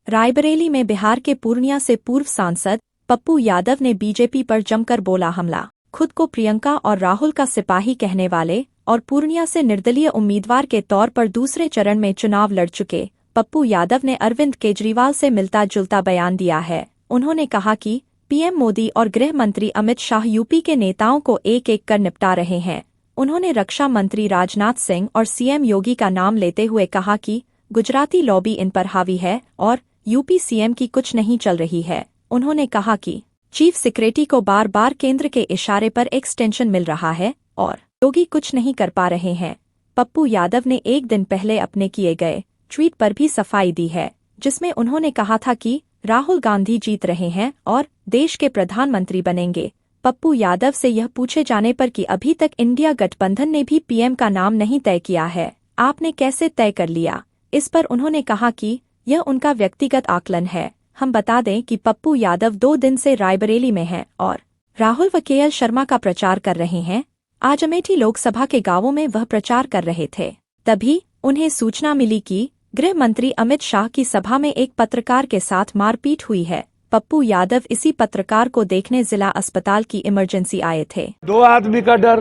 रायबरेली में बिहार के पूर्णिया से पूर्व सांसद पप्पू यादव ने बीजेपी पर जमकर बोला हमला। खुद को प्रियंका और राहुल का सिपाही कहने वाले और पूर्णिया से निर्दलीय उम्मीदवार के तौर पर दूसरे चरण में चुनाव लड़ चुके पप्पू यादव ने अरविंद केजरीवाल से मिलता जुलता बयान दिया है। उन्होंने कहा कि पीएम मोदी और गृह मंत्री अमित शाह यूपी के नेताओं को एक एक कर निपटा रहे हैं। उन्होंने रक्षा मंत्री राजनाथ सिंह और सीएम योगी का नाम लेते हुए कहा कि गुजराती लॉबी इन पर हावी है और यूपी सीएम की कुछ नहीं चल रही है। उन्होंने कहा कि चीफ सेक्रेटरी को बार बार केंद्र के इशारे पर एक्सटेंशन मिल रहा है और योगी कुछ नहीं कर पा रहे हैं। पप्पू यादव ने एक दिन पहले अपने किए गए ट्वीट पर भी सफाई दी है, जिसमें उन्होंने कहा था कि राहुल गांधी जीत रहे हैं और देश के प्रधानमंत्री बनेंगे। पप्पू यादव से यह पूछे जाने पर कि अभी तक इंडिया गठबंधन ने भी पीएम का नाम नहीं तय किया है, आपने कैसे तय कर लिया? इस पर उन्होंने कहा कि यह उनका व्यक्तिगत आकलन है। हम बता दें कि पप्पू यादव 2 दिन से रायबरेली में हैं और राहुल व केएल शर्मा का प्रचार कर रहे हैं। आज अमेठी लोकसभा के गांवों में वह प्रचार कर रहे थे, तभी उन्हें सूचना मिली कि गृह मंत्री अमित शाह की सभा में एक पत्रकार के साथ मारपीट हुई है। पप्पू यादव इसी पत्रकार को देखने जिला अस्पताल की इमरजेंसी आए थे। 2 आदमी का डर,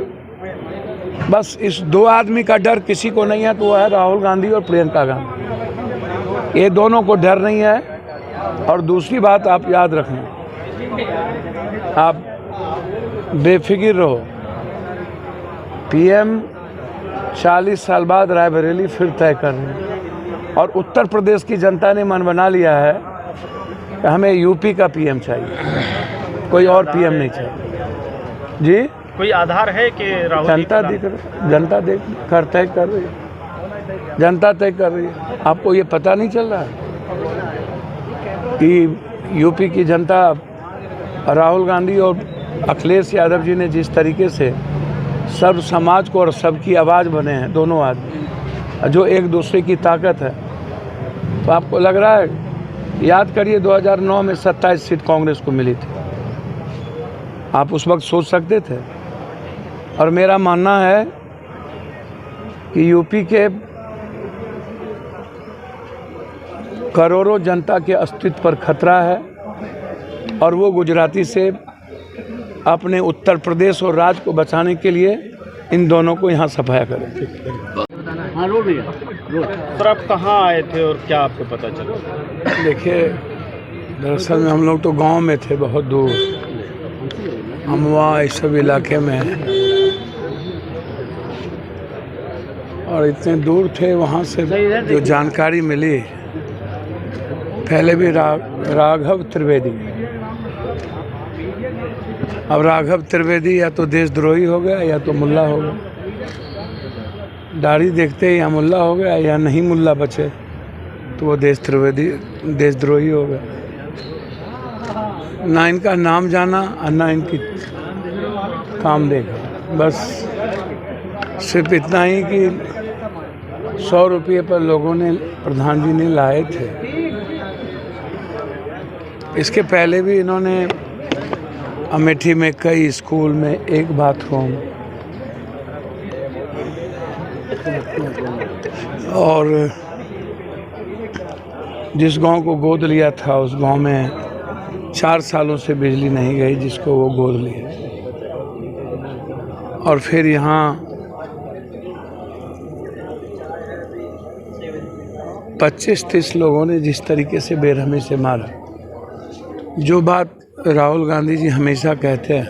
बस इस 2 आदमी का डर किसी को नहीं है, तो वह है राहुल गांधी और प्रियंका गांधी। ये दोनों को डर नहीं है। और दूसरी बात आप याद रखें, आप बेफिक्र रहो, पीएम 40 साल बाद रायबरेली फिर तय कर रहे हैं और उत्तर प्रदेश की जनता ने मन बना लिया है कि हमें यूपी का पीएम चाहिए, कोई और पीएम नहीं चाहिए। जी, कोई आधार है कि राहुल जनता तय कर रही है, जनता तय कर रही है। आपको ये पता नहीं चल रहा है कि यूपी की जनता राहुल गांधी और अखिलेश यादव जी ने जिस तरीके से सर्व समाज को और सबकी आवाज़ बने हैं, दोनों आदमी जो एक दूसरे की ताकत है, तो आपको लग रहा है, याद करिए 2009 में 27 सीट कांग्रेस को मिली थी। आप उस वक्त सोच सकते थे? और मेरा मानना है कि यूपी के करोड़ों जनता के अस्तित्व पर खतरा है और वो गुजराती से अपने उत्तर प्रदेश और राज्य को बचाने के लिए इन दोनों को यहाँ सफाया करेंगे। हाँ, सर, आप कहाँ आए थे और क्या आपको पता चला? देखिए, दरअसल में हम लोग तो गांव में थे, बहुत दूर अमवा इस सब इलाके में, और इतने दूर थे, वहाँ से जो जानकारी मिली, पहले भी राघव त्रिवेदी, अब राघव त्रिवेदी या तो देशद्रोही हो गया या तो मुल्ला हो गया। दाढ़ी देखते या मुल्ला हो गया या नहीं मुल्ला बचे तो वो देशद्रोही हो गया। ना इनका नाम जाना और ना इनकी काम देखा, बस सिर्फ इतना ही कि 100 रुपये पर लोगों ने, प्रधान जी ने लाए थे। इसके पहले भी इन्होंने अमेठी में कई स्कूल में एक बाथरूम और जिस गांव को गोद लिया था उस गांव में 4 सालों से बिजली नहीं गई, जिसको वो गोद लिया। और फिर यहाँ 25-30 लोगों ने जिस तरीके से बेरहमी से मारा। जो बात राहुल गांधी जी हमेशा कहते हैं,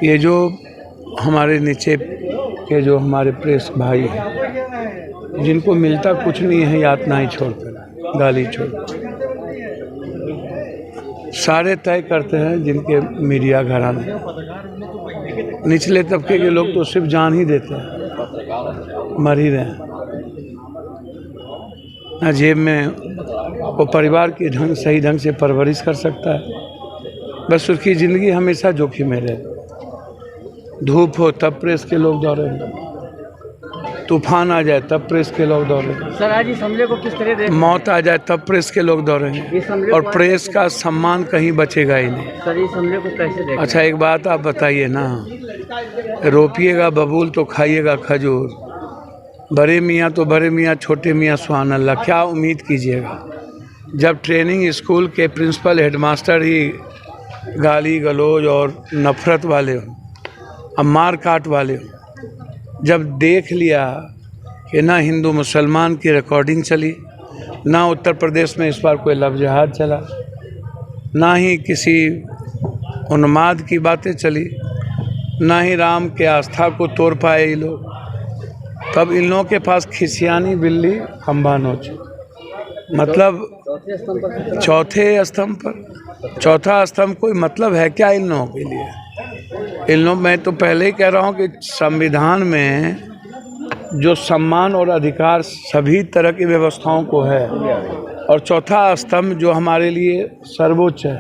ये जो हमारे नीचे के जो हमारे प्रेस भाई हैं, जिनको मिलता कुछ नहीं है यातना ही छोड़कर, गाली छोड़कर, सारे तय करते हैं जिनके मीडिया घराने। निचले तबके के लोग तो सिर्फ जान ही देते हैं, मर ही रहे हैं। ना जेब में वो परिवार के सही ढंग से परवरिश कर सकता है, बस उसकी ज़िंदगी हमेशा जोखिम में रहे। धूप हो तब प्रेस के लोग दौड़े, तूफान आ जाए तब प्रेस के लोग दौड़े, सर आज इस हमले को किस तरह देख, मौत आ जाए तब प्रेस के लोग दौड़ेंगे और प्रेस का सम्मान कहीं बचेगा ही नहीं। सर इस हमले को कैसे देखें? अच्छा, एक बात आप बताइए ना, रोपिएगा बबूल तो खाइएगा खजूर, बड़े मियाँ तो बड़े मियाँ, छोटे मियाँ सुभान अल्लाह, क्या उम्मीद कीजिएगा? जब ट्रेनिंग स्कूल के प्रिंसिपल हेडमास्टर ही गाली गलौज और नफ़रत वाले हों, अब मार काट वाले हों, जब देख लिया कि ना हिंदू मुसलमान की रिकॉर्डिंग चली, ना उत्तर प्रदेश में इस बार कोई लव जिहाद चला, ना ही किसी उन्माद की बातें चली, ना ही राम के आस्था को तोड़ पाए ये लोग, तब इन लोगों के पास खिसियानी बिल्ली खंभा नोच। मतलब चौथे स्तंभ पर, चौथा स्तंभ कोई मतलब है क्या इन लोगों के लिए? इन लोग, मैं तो पहले ही कह रहा हूँ कि संविधान में जो सम्मान और अधिकार सभी तरह की व्यवस्थाओं को है, और चौथा स्तंभ जो हमारे लिए सर्वोच्च है,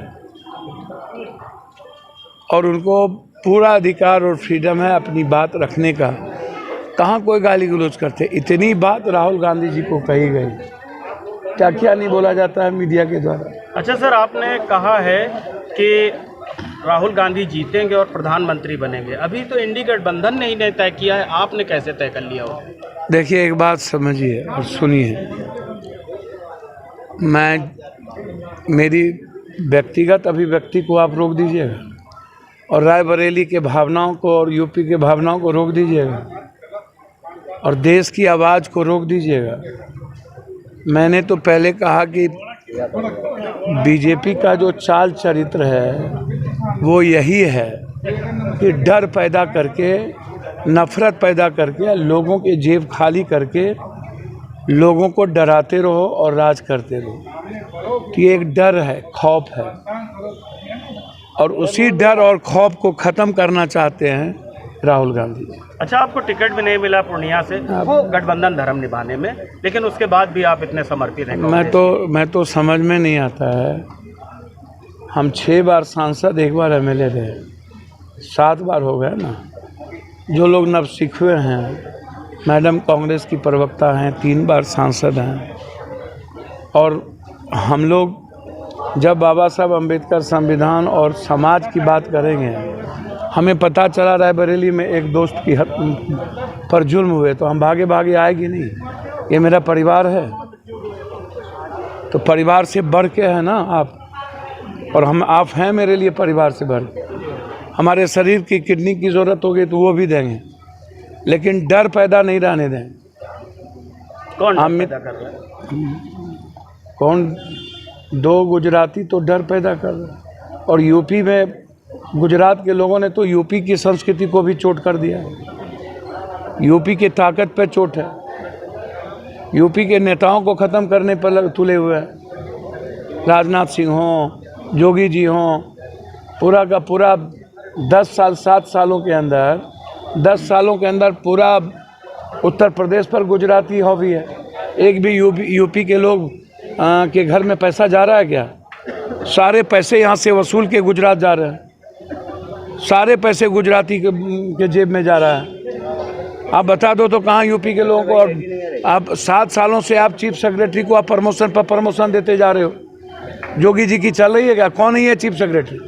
और उनको पूरा अधिकार और फ्रीडम है अपनी बात रखने का, कहाँ कोई गाली गलौज करते? इतनी बात राहुल गांधी जी को कही गई, क्या क्या नहीं बोला जाता है मीडिया के द्वारा। अच्छा सर, आपने कहा है कि राहुल गांधी जीतेंगे और प्रधानमंत्री बनेंगे, अभी तो इंडी गठबंधन ने ही नहीं तय किया है, आपने कैसे तय कर लिया हो? देखिए, एक बात समझिए और सुनिए, मेरी व्यक्तिगत अभिव्यक्ति को आप रोक दीजिएगा, और रायबरेली के भावनाओं को और यूपी के भावनाओं को रोक दीजिएगा, और देश की आवाज़ को रोक दीजिएगा। मैंने तो पहले कहा कि बीजेपी का जो चाल चरित्र है वो यही है कि डर पैदा करके, नफ़रत पैदा करके, लोगों के जेब खाली करके लोगों को डराते रहो और राज करते रहो। तो ये एक डर है, खौफ है, और उसी डर और खौफ को ख़त्म करना चाहते हैं राहुल गांधी जी। अच्छा, आपको टिकट भी नहीं मिला पूर्णिया से गठबंधन धर्म निभाने में, लेकिन उसके बाद भी आप इतने समर्पित हैं। मैं तो समझ में नहीं आता है, हम 6 बार सांसद, 1 बार एमएलए रहे, 7 बार हो गए ना। जो लोग नवसिखुए हैं, मैडम कांग्रेस की प्रवक्ता हैं, 3 बार सांसद हैं, और हम लोग जब बाबा साहब अम्बेडकर संविधान और समाज की बात करेंगे, हमें पता चला रायबरेली में एक दोस्त की पर जुल्म हुए, तो हम भागे भागे आएगी नहीं, ये मेरा परिवार है, तो परिवार से बढ़ के है ना आप, और आप हैं मेरे लिए परिवार से बढ़ के। हमारे शरीर की किडनी की ज़रूरत होगी तो वो भी देंगे, लेकिन डर पैदा नहीं रहने दें। कौन पैदा कर रहा है? कौन? 2 गुजराती तो डर पैदा कर रहे हैं, और यूपी में गुजरात के लोगों ने तो यूपी की संस्कृति को भी चोट कर दिया। यूपी की ताकत पे चोट है, यूपी के नेताओं को ख़त्म करने पर तुले हुए हैं। राजनाथ सिंह हों, जोगी जी हों, पूरा का पूरा 10 साल 7 सालों के अंदर, 10 सालों के अंदर पूरा उत्तर प्रदेश पर गुजराती हावी है। एक भी यूपी के लोग के घर में पैसा जा रहा है क्या? सारे पैसे यहाँ से वसूल के गुजरात जा रहे हैं, सारे पैसे गुजराती के जेब में जा रहा है। आप बता दो तो कहाँ यूपी के लोगों को? और आप 7 सालों से आप चीफ सेक्रेटरी को आप प्रमोशन पर प्रमोशन देते जा रहे हो। जोगी जी की चल रही है क्या? कौन है ये चीफ सेक्रेटरी?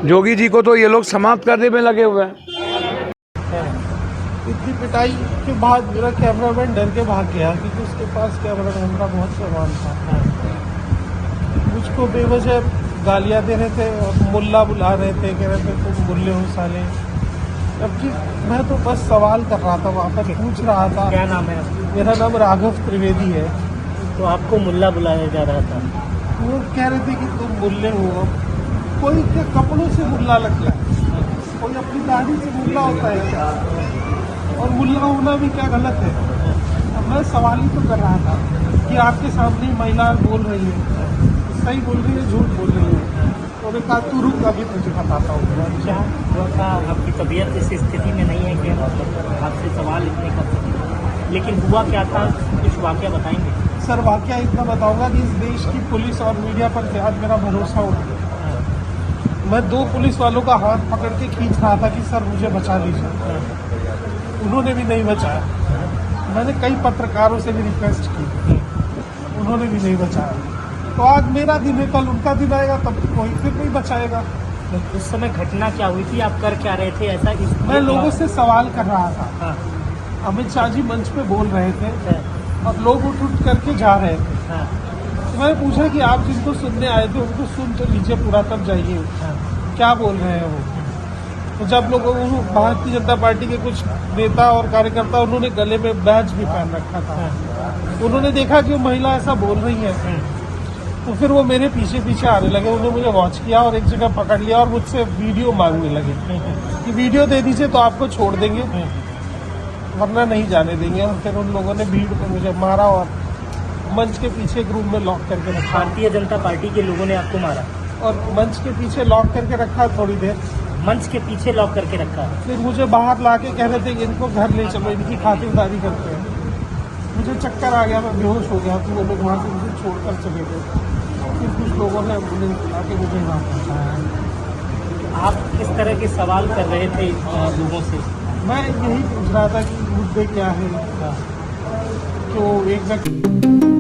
जोगी जी को तो ये लोग समाप्त करने में लगे हुए हैं। इतनी पिटाई के बाद मेरा कैमरामैन डर के भाग गया, क्योंकि उसके पास कैमरा बहुत सामान था। मुझको बेवजह गालियाँ दे रहे थे और मुल्ला बुला रहे थे, कह रहे थे तुम मुल्ले हो साले। जबकि मैं तो बस सवाल कर रहा था, वहाँ पर पूछ रहा था। क्या नाम है? मेरा नाम राघव त्रिवेदी है। तो आपको मुल्ला बुलाया जा रहा था? वो कह रहे थे कि तुम मुल्ले हो। कोई के कपड़ों से मुल्ला लग गया, कोई अपनी दाढ़ी से मुल्ला होता है क्या? और मुल्ला होना भी क्या गलत है? अब मैं सवाल ही तो कर रहा था कि आपके सामने महिला बोल रही है, सही बोल रही है, झूठ बोल रही है। और कहा तू रुक, अभी तुझे बताता हूँ। क्या हुआ था? आपकी तबीयत इस स्थिति में नहीं है कि आपसे सवाल इतने कर सकें, लेकिन हुआ क्या था? कुछ वाकया बताएंगे? सर, वाकया इतना बताऊंगा कि इस देश की पुलिस और मीडिया पर आज मेरा भरोसा उठ गया। मैं 2 पुलिस वालों का हाथ पकड़ के खींच रहा था कि सर मुझे बचा लीजिए, उन्होंने भी नहीं बचाया। मैंने कई पत्रकारों से भी रिक्वेस्ट की, उन्होंने भी नहीं बचाया। तो आज मेरा दिन है, कल उनका दिन आएगा, तब कोई फिर नहीं बचाएगा। उस समय घटना क्या हुई थी? आप कर क्या रहे थे ऐसा? मैं लोगों से सवाल कर रहा था। अमित शाह जी मंच पे बोल रहे थे और लोग उठ करके जा रहे थे। तो मैंने पूछा कि आप जिनको सुनने आए थे उनको सुन तो लीजिए पूरा, तब जाइए, क्या बोल रहे हैं वो। तो जब लोगों भारतीय जनता पार्टी के कुछ नेता और कार्यकर्ता, उन्होंने गले में बैज भी पहन रखा था, उन्होंने देखा कि वो महिला ऐसा बोल रही है, तो फिर वो मेरे पीछे पीछे आने लगे। उन्होंने मुझे वॉच किया और एक जगह पकड़ लिया और मुझसे वीडियो मांगने लगे कि वीडियो दे दीजिए तो आपको छोड़ देंगे, वरना नहीं जाने देंगे। और फिर उन लोगों ने भीड़ में मुझे मारा और मंच के पीछे एक रूम में लॉक करके रखा। भारतीय जनता पार्टी के लोगों ने आपको मारा और मंच के पीछे लॉक करके रखा थोड़ी देर, मंच के पीछे लॉक करके रखा। फिर मुझे बाहर ला के कह रहे थे कि इनको घर ले चलो, इनकी खातिरदारी करते हैं। मुझे चक्कर आ गया, मैं बेहोश हो गया, तो वो लोग वहाँ से मुझे छोड़कर चले गए। फिर कुछ लोगों ने एम्बुलेंस बुला के मुझे वहाँ पहुँचाया। आप किस तरह के सवाल कर रहे थे लोगों से? मैं यही पूछ रहा था कि मुद्दे क्या है, तो एक व्यक्ति